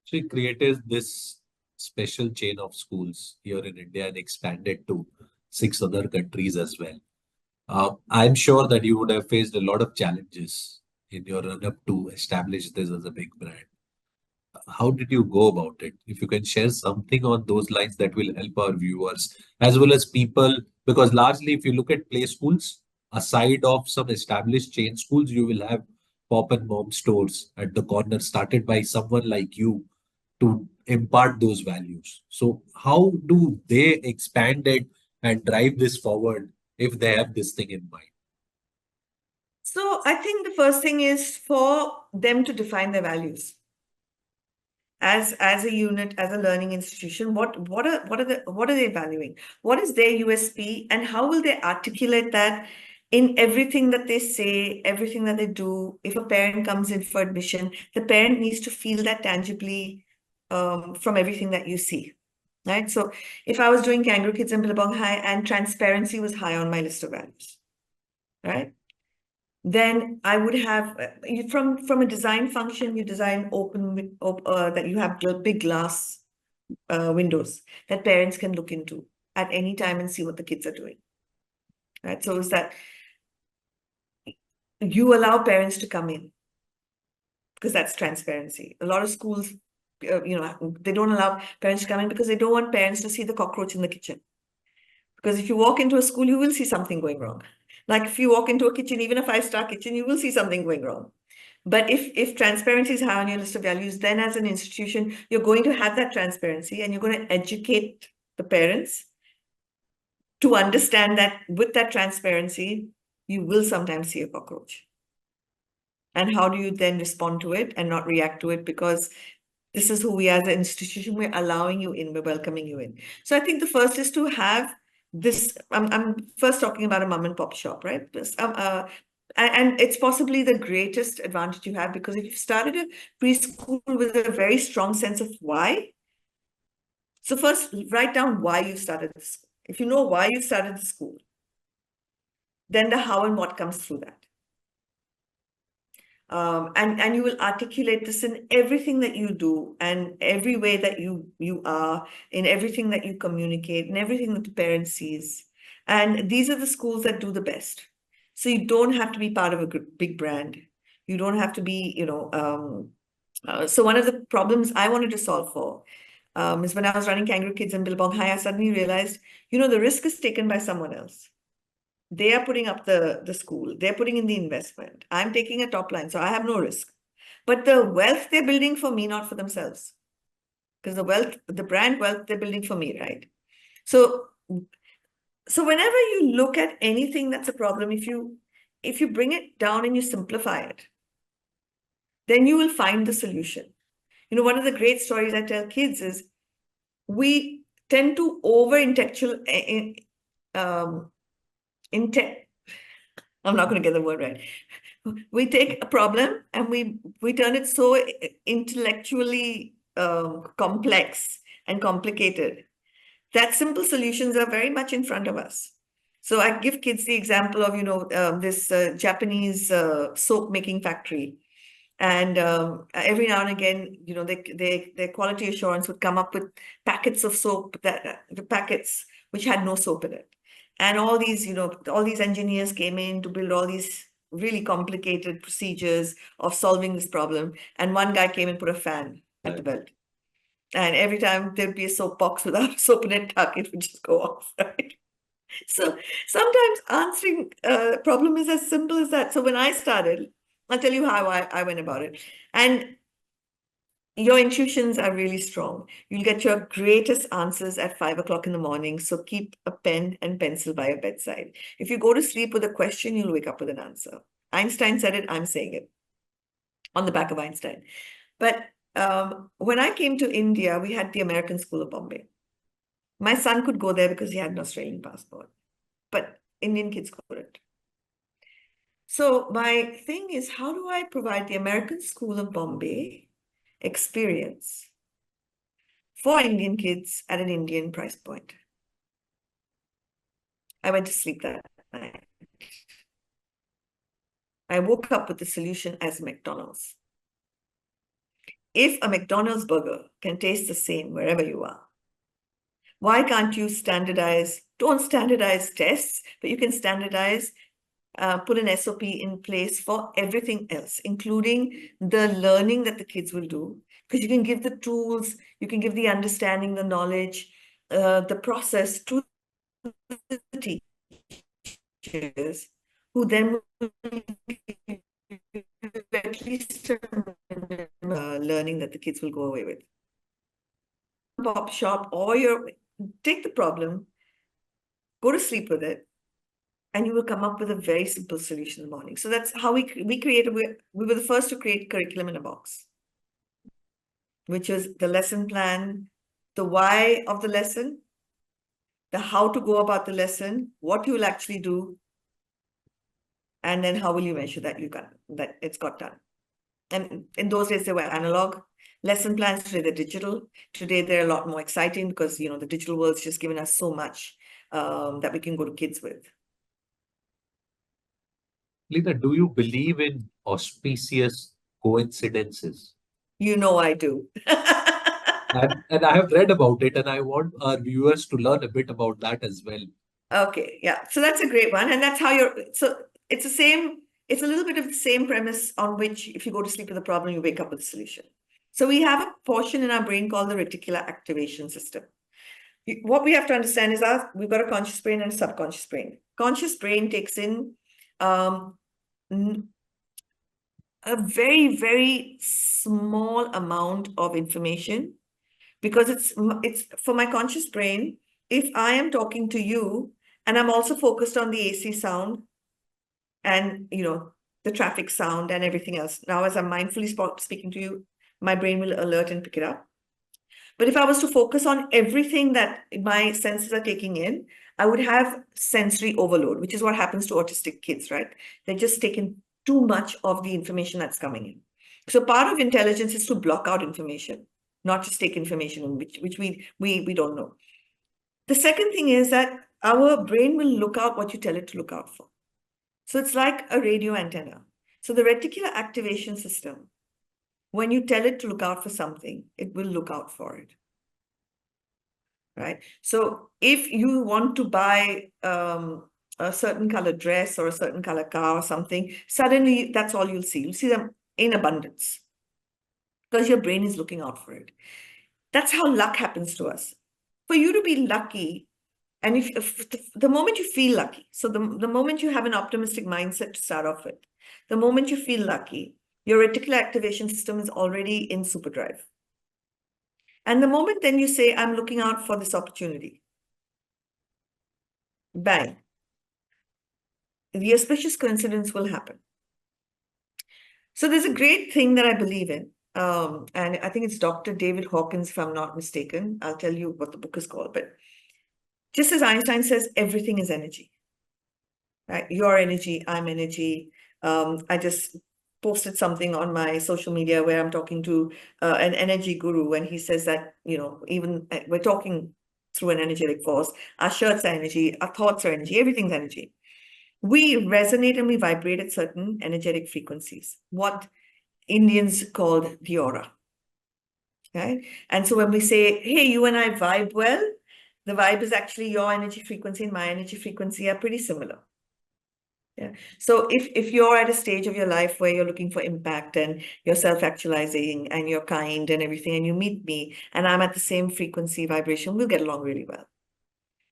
She created this special chain of schools here in India and expanded to 6 other countries as well. I'm sure that you would have faced a lot of challenges in your run up to establish this as a big brand. How did you go about it? If you can share something on those lines, that will help our viewers as well as people, because largely, if you look at play schools, aside of some established chain schools, you will have pop and mom stores at the corner started by someone like you to impart those values. So, how do they expand it and drive this forward if they have this thing in mind? So I think the first thing is for them to define their values as a unit, as a learning institution. What are they valuing? What is their USP, and how will they articulate that in everything that they say, everything that they do? If a parent comes in for admission, the parent needs to feel that tangibly from everything that you see. Right. So if I was doing Kangaroo Kids and Billabong High and transparency was high on my list of values, right? Then I would have from a design function, you design that you have big glass windows that parents can look into at any time and see what the kids are doing. Right. So is that you allow parents to come in because that's transparency. A lot of schools, they don't allow parents to come in because they don't want parents to see the cockroach in the kitchen. Because if you walk into a school, you will see something going wrong. Like if you walk into a kitchen, even a 5-star kitchen, you will see something going wrong. But if transparency is high on your list of values, then as an institution, you're going to have that transparency and you're going to educate the parents to understand that with that transparency, you will sometimes see a cockroach. And how do you then respond to it and not react to it? Because this is who we are as an institution, we're allowing you in, we're welcoming you in. So I think the first is to have this, I'm first talking about a mom and pop shop, right? And it's possibly the greatest advantage you have, because if you've started a preschool with a very strong sense of why, so first write down why you started the school. If you know why you started the school, then the how and what comes through that. And you will articulate this in everything that you do and every way that you are, in everything that you communicate, in everything that the parent sees. And these are the schools that do the best. So you don't have to be part of a big brand. You don't have to be, so one of the problems I wanted to solve for is when I was running Kangaroo Kids and Billabong High, I suddenly realized, the risk is taken by someone else. They are putting up the school. They're putting in the investment. I'm taking a top line, so I have no risk. But the wealth they're building for me, not for themselves. Because the brand wealth, they're building for me, right? So whenever you look at anything that's a problem, if you bring it down and you simplify it, then you will find the solution. One of the great stories I tell kids is we tend to I'm not going to get the word right. We take a problem and we turn it so intellectually complex and complicated that simple solutions are very much in front of us. So I give kids the example of this Japanese soap making factory, and every now and again their quality assurance would come up with packets of soap, that the packets which had no soap in it. And all these engineers came in to build all these really complicated procedures of solving this problem. And one guy came and put a fan at the belt. And every time there'd be a soap box without soap in it, it would just go off, right? So sometimes answering a problem is as simple as that. So when I started, I'll tell you how I went about it. And your intuitions are really strong. You'll get your greatest answers at 5 o'clock in the morning. So keep a pen and pencil by your bedside. If you go to sleep with a question, you'll wake up with an answer. Einstein said it, I'm saying it on the back of Einstein. But when I came to India, we had the American School of Bombay. My son could go there because he had an Australian passport, but Indian kids couldn't. So my thing is, how do I provide the American School of Bombay experience for Indian kids at an Indian price point. I went to sleep that night. I woke up with the solution as McDonald's. If a McDonald's burger can taste the same wherever you are, why can't you standardize? Don't standardize tests, but you can standardize, put an SOP in place for everything else, including the learning that the kids will do. Because you can give the tools, you can give the understanding, the knowledge, the process to the teachers, who then will at least learning that the kids will go away with. Pop shop, or take the problem, go to sleep with it, and you will come up with a very simple solution in the morning. So that's how we created. We were the first to create curriculum in a box, which is the lesson plan, the why of the lesson, the how to go about the lesson, what you will actually do, and then how will you measure that it's got done. And in those days, they were analog lesson plans. Today they're digital. Today they're a lot more exciting because the digital world's just given us so much that we can go to kids with. Lina, do you believe in auspicious coincidences? I do. And I have read about it, and I want our viewers to learn a bit about that as well. Okay, yeah. So that's a great one. And that's how it's the same, it's a little bit of the same premise on which if you go to sleep with a problem, you wake up with a solution. So we have a portion in our brain called the reticular activation system. What we have to understand is we've got a conscious brain and a subconscious brain. Conscious brain takes in a very, very small amount of information, because it's for my conscious brain. If I am talking to you and I'm also focused on the AC sound and the traffic sound and everything else, now as I'm mindfully speaking to you, my brain will alert and pick it up. But if I was to focus on everything that my senses are taking in, I would have sensory overload, which is what happens to autistic kids, right? They're just taking too much of the information that's coming in. So part of intelligence is to block out information, not just take information in, which we don't know. The second thing is that our brain will look out what you tell it to look out for. So it's like a radio antenna. So the reticular activation system, when you tell it to look out for something, it will look out for it. Right? So if you want to buy a certain color dress or a certain color car or something, suddenly that's all you'll see. You'll see them in abundance because your brain is looking out for it. That's how luck happens to us. For you to be lucky, and if the moment you feel lucky, so the moment you have an optimistic mindset to start off with, the moment you feel lucky, your reticular activation system is already in superdrive. And the moment then you say, I'm looking out for this opportunity, bang, the auspicious coincidence will happen. So there's a great thing that I believe in. And I think it's Dr. David Hawkins, if I'm not mistaken. I'll tell you what the book is called. But just as Einstein says, everything is energy. Right? Your energy, I'm energy. I just posted something on my social media where I'm talking to an energy guru, and he says that, even we're talking through an energetic force. Our shirts are energy, our thoughts are energy, everything's energy. We resonate and we vibrate at certain energetic frequencies, what Indians called the aura. Okay? And so when we say, hey, you and I vibe well, the vibe is actually your energy frequency and my energy frequency are pretty similar. Yeah. So if you're at a stage of your life where you're looking for impact and you're self-actualizing and you're kind and everything, and you meet me and I'm at the same frequency vibration, we'll get along really well.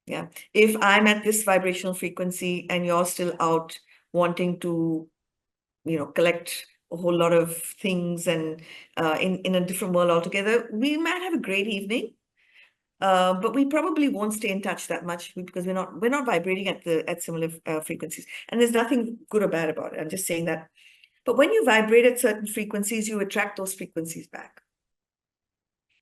Yeah. If I'm at this vibrational frequency and you're still out wanting to, collect a whole lot of things and in a different world altogether, we might have a great evening. But we probably won't stay in touch that much because we're not vibrating at similar frequencies. And there's nothing good or bad about it. I'm just saying that. But when you vibrate at certain frequencies, you attract those frequencies back.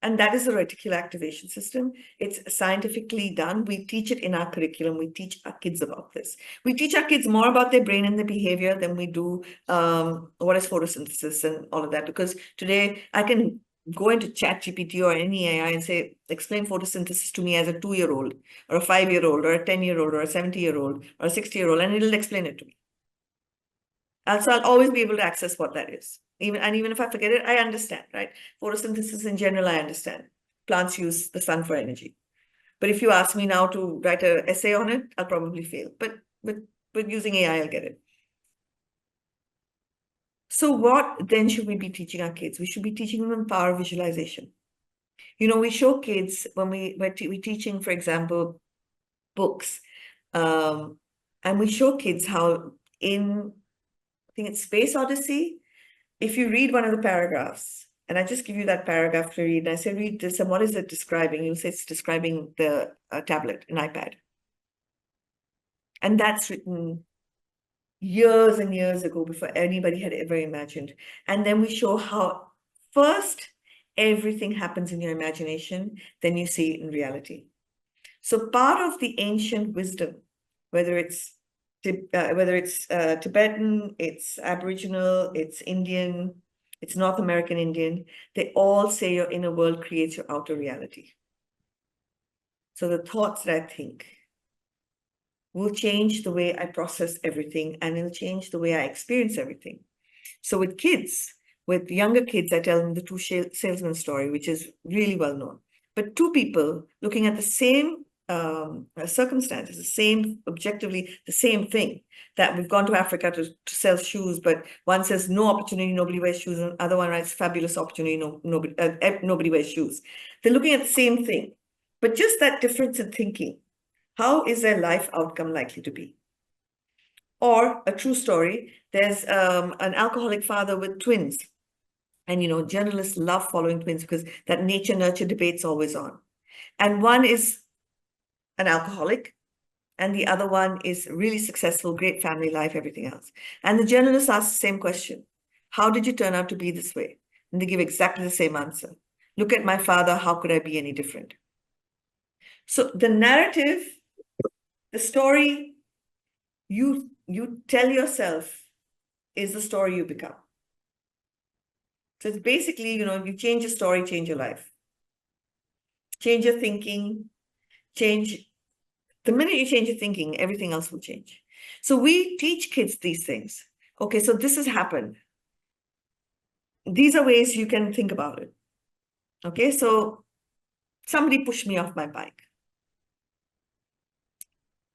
And that is the reticular activation system. It's scientifically done. We teach it in our curriculum. We teach our kids about this. We teach our kids more about their brain and their behavior than we do what is photosynthesis and all of that. Because today I can go into ChatGPT or any AI and say, explain photosynthesis to me as a 2-year-old or a 5-year-old or a 10-year-old or a 70-year-old or a 60-year-old, and it'll explain it to me. So I'll always be able to access what that is. Even if I forget it, I understand, right? Photosynthesis in general, I understand. Plants use the sun for energy. But if you ask me now to write an essay on it, I'll probably fail. But using AI, I'll get it. So what then should we be teaching our kids? We should be teaching them power of visualization. We show kids when we're teaching, for example, books, and we show kids how in, I think it's Space Odyssey, if you read one of the paragraphs, and I just give you that paragraph to read, and I say, read this, and what is it describing? You'll say it's describing the tablet, an iPad. And that's written years and years ago before anybody had ever imagined. And then we show how first everything happens in your imagination, then you see it in reality. So part of the ancient wisdom, whether it's Tibetan, it's Aboriginal, it's Indian, it's North American Indian, they all say your inner world creates your outer reality. So the thoughts that I think will change the way I process everything, and it'll change the way I experience everything. So with kids, with younger kids, I tell them the two salesman story, which is really well known. But two people looking at the same circumstances, objectively the same thing, that we've gone to Africa to sell shoes, but one says no opportunity, nobody wears shoes, and the other one writes fabulous opportunity, nobody wears shoes. They're looking at the same thing, but just that difference in thinking. How is their life outcome likely to be? Or a true story, there's an alcoholic father with twins. And, journalists love following twins because that nature-nurture debate's always on. And one is an alcoholic, and the other one is really successful, great family life, everything else. And the journalist asks the same question. How did you turn out to be this way? And they give exactly the same answer. Look at my father, how could I be any different? So the narrative, the story you tell yourself is the story you become. So it's basically, you change your story, change your life. Change your thinking, the minute you change your thinking, everything else will change. So we teach kids these things. Okay, so this has happened. These are ways you can think about it. Okay, so somebody pushed me off my bike.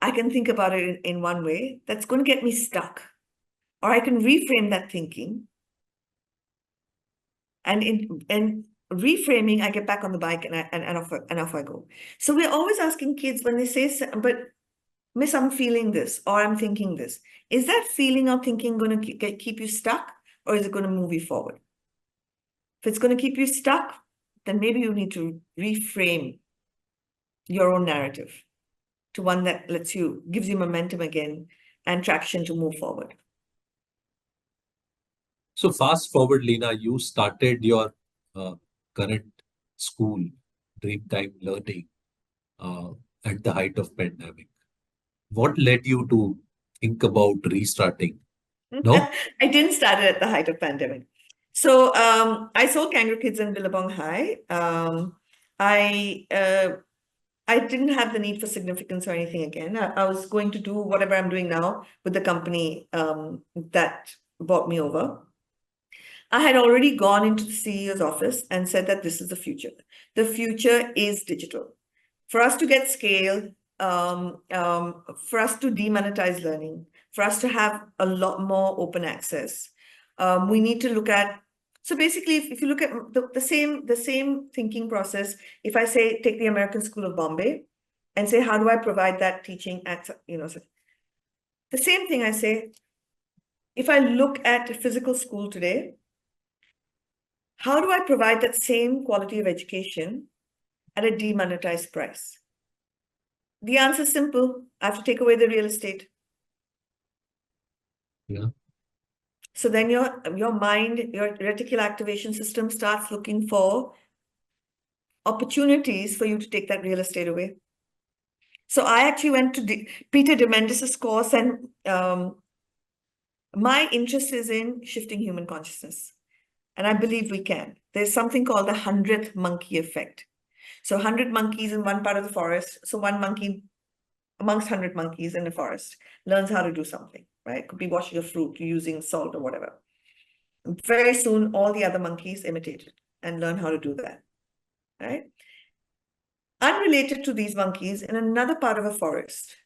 I can think about it in one way that's going to get me stuck. Or I can reframe that thinking. And in reframing, I get back on the bike and off I go. So we're always asking kids when they say, but Miss, I'm feeling this, or I'm thinking this. Is that feeling or thinking going to keep you stuck, or is it going to move you forward? If it's going to keep you stuck, then maybe you need to reframe your own narrative to one that gives you momentum again and traction to move forward. So fast forward, Lina, you started your current school, Dreamtime Learning, at the height of pandemic. What led you to think about restarting? No? I didn't start it at the height of pandemic. So I sold Kangaroo Kids in Billabong High. I didn't have the need for significance or anything again. I was going to do whatever I'm doing now with the company that bought me over. I had already gone into the CEO's office and said that this is the future. The future is digital. For us to get scale, for us to demonetize learning, for us to have a lot more open access, we need to look at. So basically, if you look at the same thinking process, if I say take the American School of Bombay and say how do I provide that teaching at the same thing I say. If I look at a physical school today, how do I provide that same quality of education at a demonetized price? The answer is simple. I have to take away the real estate. Yeah. So then your mind, your reticular activation system starts looking for opportunities for you to take that real estate away. So I actually went to Peter Diamandis' course, and my interest is in shifting human consciousness. and I believe we can. There's something called the 100th monkey effect. So 100 monkeys in one part of the forest. So one monkey amongst 100 monkeys in the forest learns how to do something, right? Could be washing a fruit, using salt or whatever. Very soon, all the other monkeys imitate it and learn how to do that, right? Unrelated to these monkeys, in another part of a forest,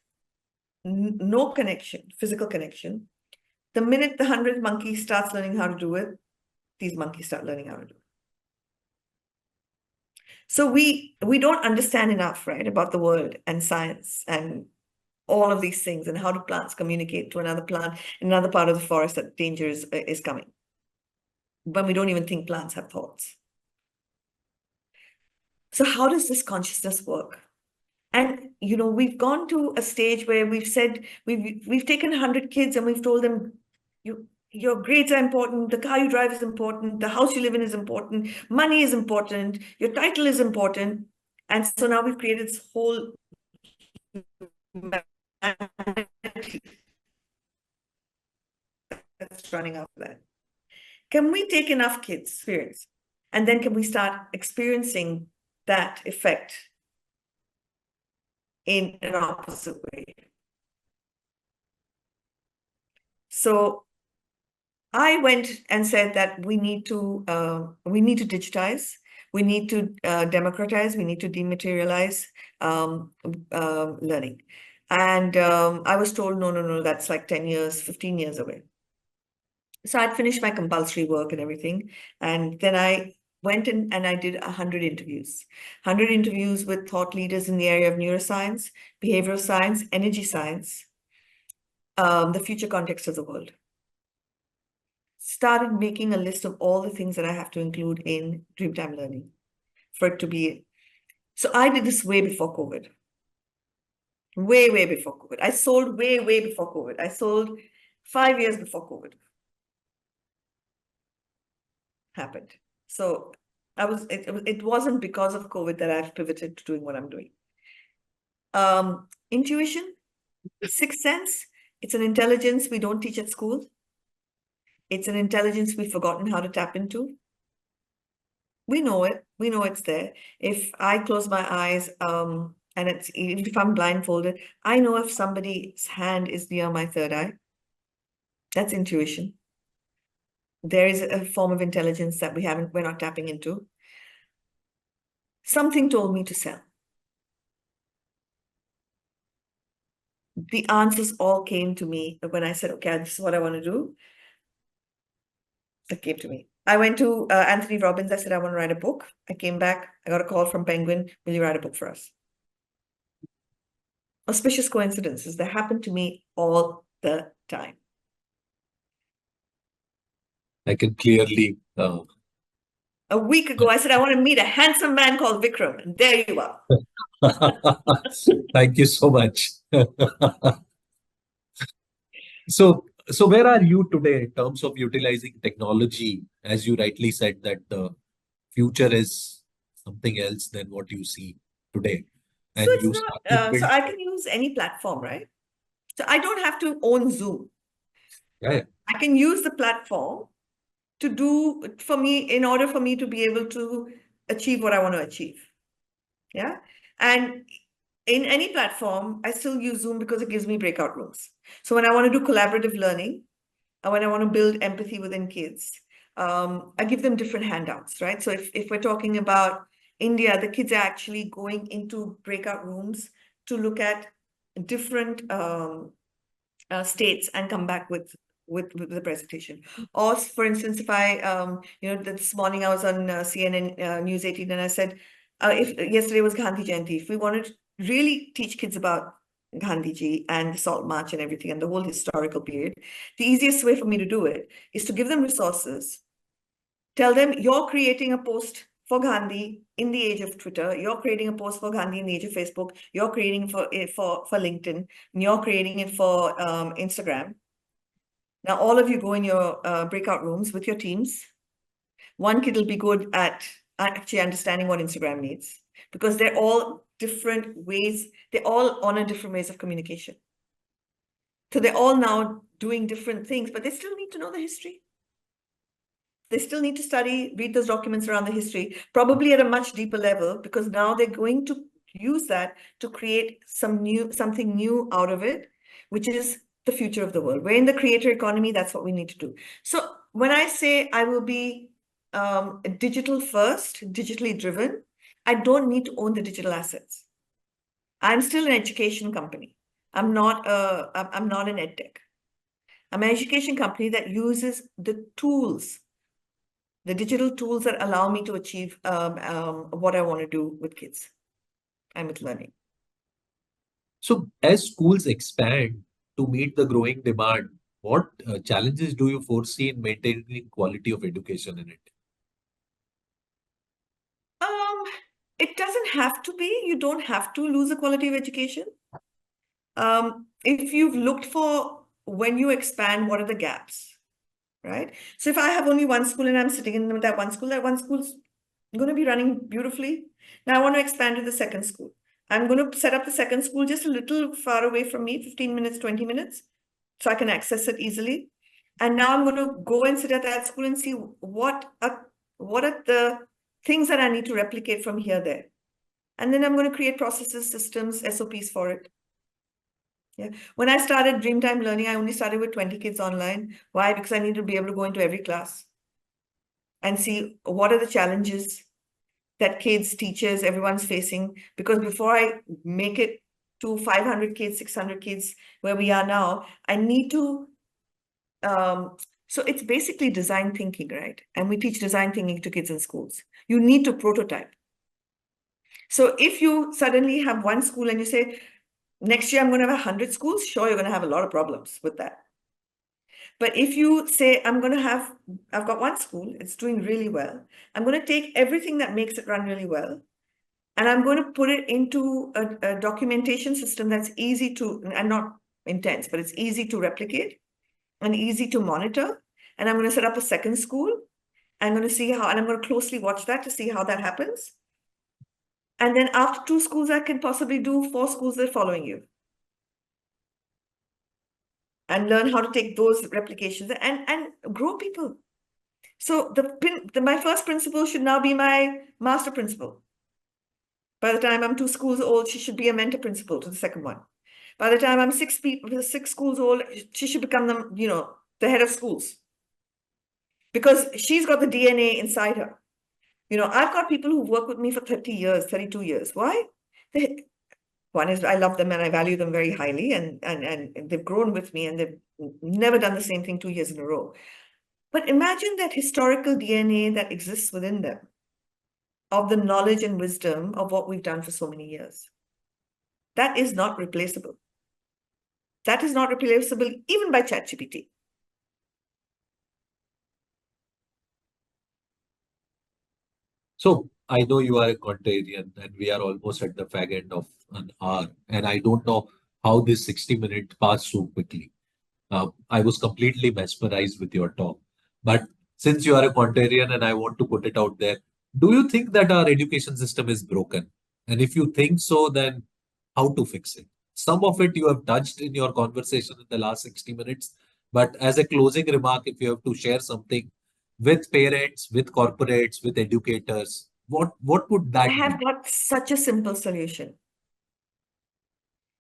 no connection, physical connection. The minute the 100th monkey starts learning how to do it, these monkeys start learning how to do it. So we don't understand enough, right, about the world and science and all of these things and how do plants communicate to another plant in another part of the forest that danger is coming. But we don't even think plants have thoughts. So how does this consciousness work? And, you know, we've gone to a stage where we've said, we've taken 100 kids and we've told them, your grades are important, the car you drive is important, the house you live in is important, money is important, your title is important. And so now we've created this whole that's running after that. Can we take enough kids' experience? And then can we start experiencing that effect in an opposite way? So I went and said that we need to digitize, we need to democratize, we need to dematerialize learning. And I was told, no, that's like 10 years, 15 years away. So I'd finished my compulsory work and everything. And then I went in and I did 100 interviews. 100 interviews with thought leaders in the area of neuroscience, behavioral science, energy science, the future context of the world. Started making a list of all the things that I have to include in Dreamtime Learning for it to be. So I did this way before COVID. Way before COVID. I sold way before COVID. I sold 5 years before COVID happened. So it wasn't because of COVID that I've pivoted to doing what I'm doing. Intuition, sixth sense, it's an intelligence we don't teach at school. It's an intelligence we've forgotten how to tap into. We know it. We know it's there. If I close my eyes, and if I'm blindfolded, I know if somebody's hand is near my third eye. That's intuition. There is a form of intelligence that we're not tapping into. Something told me to sell. The answers all came to me when I said, okay, this is what I want to do. It came to me. I went to Anthony Robbins. I said, I want to write a book. I came back. I got a call from Penguin. Will you write a book for us? Auspicious coincidences that happen to me all the time. I can clearly. A week ago, I said, I want to meet a handsome man called Vikram. And there you are. Thank you so much. So where are you today in terms of utilizing technology? As you rightly said, that the future is something else than what you see today. And So you it's start not, to build. so I can use any platform, right? So I don't have to own Zoom. Yeah. I can use the platform to do for me in order for me to be able to achieve what I want to achieve. Yeah. And in any platform, I still use Zoom because it gives me breakout rooms. So when I want to do collaborative learning, and when I want to build empathy within kids, I give them different handouts, right? So if we're talking about India, the kids are actually going into breakout rooms to look at different states and come back with the presentation. Or for instance, if I, this morning I was on CNN News 18 and I said, if yesterday was Gandhi Jayanti, if we wanted to really teach kids about Gandhiji and the Salt March and everything and the whole historical period, the easiest way for me to do it is to give them resources, tell them you're creating a post for Gandhi in the age of Twitter, you're creating a post for Gandhi in the age of Facebook, you're creating for LinkedIn, and you're creating it for Instagram. Now, all of you go in your breakout rooms with your teams. One kid will be good at actually understanding what Instagram needs because they're all different ways. They all honor different ways of communication. So they're all now doing different things, but they still need to know the history. They still need to study, read those documents around the history, probably at a much deeper level, because now they're going to use that to create something new out of it, which is the future of the world. We're in the creator economy. That's what we need to do. So when I say I will be digital first, digitally driven, I don't need to own the digital assets. I'm still an education company. I'm not an ed tech. I'm an education company that uses the tools, the digital tools that allow me to achieve what I want to do with kids and with learning. So as schools expand to meet the growing demand, what challenges do you foresee in maintaining quality of education in it? It doesn't have to be. You don't have to lose the quality of education. If you've looked for when you expand, what are the gaps, right? So if I have only one school and I'm sitting in that one school's going to be running beautifully. Now I want to expand to the second school. I'm going to set up the second school just a little far away from me, 15 minutes, 20 minutes, so I can access it easily. And now I'm going to go and sit at that school and see what are the things that I need to replicate from here there. And then I'm going to create processes, systems, SOPs for it. Yeah. When I started Dreamtime Learning, I only started with 20 kids online. Why? Because I need to be able to go into every class and see what are the challenges that kids, teachers, everyone's facing. Because before I make it to 500 kids, 600 kids, where we are now, I need to, so it's basically design thinking, right? And we teach design thinking to kids in schools. You need to prototype. So if you suddenly have one school and you say, next year I'm going to have 100 schools, sure, you're going to have a lot of problems with that. But if you say, I've got one school, it's doing really well. I'm going to take everything that makes it run really well, and I'm going to put it into a documentation system that's easy to, and not intense, but it's easy to replicate and easy to monitor. And I'm going to set up a second school. I'm going to see how, and I'm going to closely watch that to see how that happens. And then after 2 schools, I can possibly do 4 schools that are following you. And learn how to take those replications and grow people. So my first principal should now be my master principal. By the time I'm 2 schools old, she should be a mentor principal to the second one. By the time I'm 6 schools old, she should become the head of schools. Because she's got the DNA inside her. I've got people who work with me for 30 years, 32 years. Why? One is I love them and I value them very highly, and they've grown with me and they've never done the same thing 2 years in a row. But imagine that historical DNA that exists within them of the knowledge and wisdom of what we've done for so many years. That is not replaceable. That is not replaceable even by ChatGPT. So I know you are a contrarian and we are almost at the fag end of an hour. And I don't know how this 60 minutes passed so quickly. I was completely mesmerized with your talk. But since you are a contrarian and I want to put it out there, do you think that our education system is broken? And if you think so, then how to fix it? Some of it you have touched in your conversation in the last 60 minutes. But as a closing remark, if you have to share something with parents, with corporates, with educators, what would I that be? have got such a simple solution.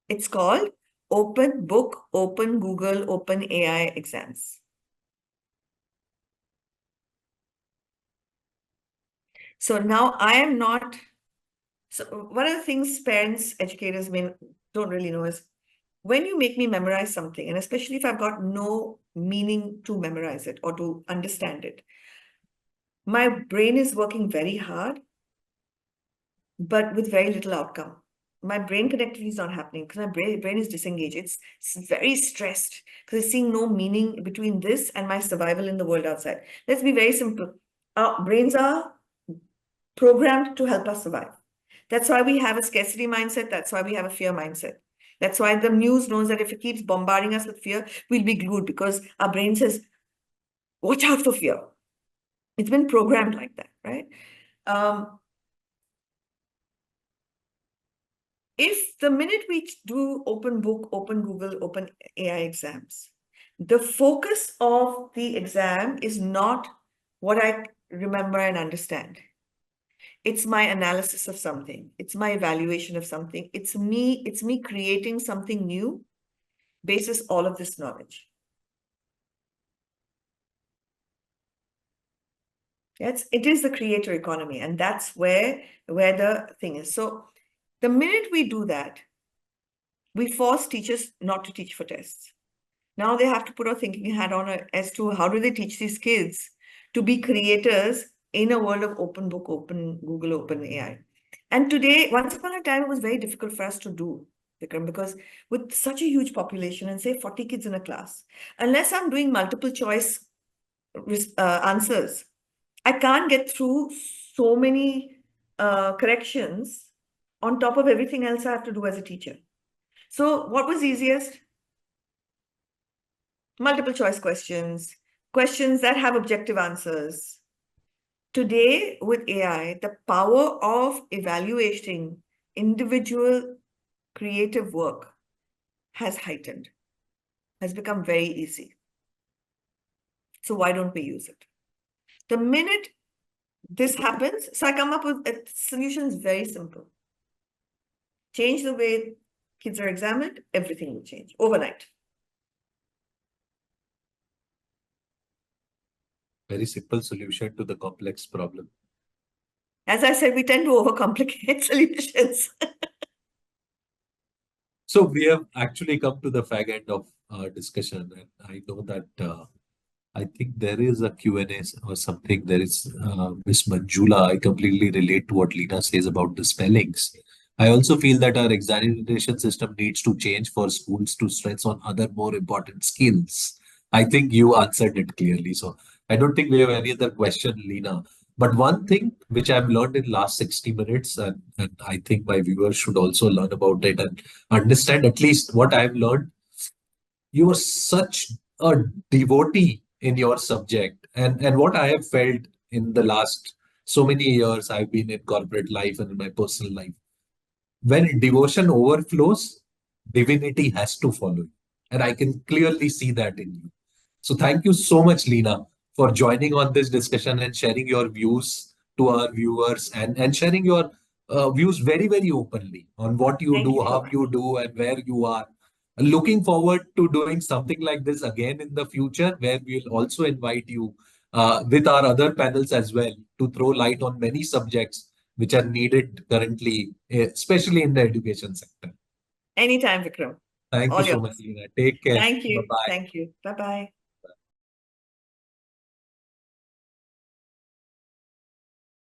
It's called Open Book, Open Google, Open AI exams. So now I am not. So one of the things parents, educators don't really know is when you make me memorize something, and especially if I've got no meaning to memorize it or to understand it, my brain is working very hard, but with very little outcome. My brain connectivity is not happening because my brain is disengaged. It's very stressed because it's seeing no meaning between this and my survival in the world outside. Let's be very simple. Our brains are programmed to help us survive. That's why we have a scarcity mindset. That's why we have a fear mindset. That's why the news knows that if it keeps bombarding us with fear, we'll be glued because our brain says, watch out for fear. It's been programmed like that, right? If the minute we do open book, open Google, open AI exams, the focus of the exam is not what I remember and understand. It's my analysis of something. It's my evaluation of something. It's me creating something new basis all of this knowledge. It is the creator economy, and that's where the thing is. So the minute we do that, we force teachers not to teach for tests. Now they have to put a thinking hat on as to how do they teach these kids to be creators in a world of open book, open Google, open AI. And today, once upon a time, it was very difficult for us to do, Vikram, because with such a huge population and say 40 kids in a class, unless I'm doing multiple choice answers, I can't get through so many corrections on top of everything else I have to do as a teacher. So what was easiest? Multiple choice questions, questions that have objective answers. Today, with AI, the power of evaluating individual creative work has heightened, has become very easy. So why don't we use it? The minute this happens, so I come up with a solution is very simple. Change the way kids are examined, everything will change overnight. Very simple solution to the complex problem. As I said, we tend to overcomplicate solutions. So we have actually come to the fag end of our discussion, and I know that I think there is a Q&A or something. There is Miss Manjula. I completely relate to what Lina says about the spellings. I also feel that our examination system needs to change for schools to stress on other more important skills. I think you answered it clearly. So I don't think we have any other question, Lina. But one thing which I've learned in last 60 minutes, and I think my viewers should also learn about it and understand at least what I've learned. You are such a devotee in your subject. And what I have felt in the last so many years I've been in corporate life and in my personal life, when devotion overflows, divinity has to follow you. And I can clearly see that in you. So thank you so much, Lina, for joining on this discussion and sharing your views to our viewers, and sharing your views very, very openly on what you Thank do, you so how much. you do, and where you are. Looking forward to doing something like this again in the future, where we'll also invite you with our other panels as well to throw light on many subjects which are needed currently, especially in the education sector. Anytime, Vikram. Thank you All so much, yours. Lina. Take care. Thank you. Bye-bye. Thank you. Bye-bye.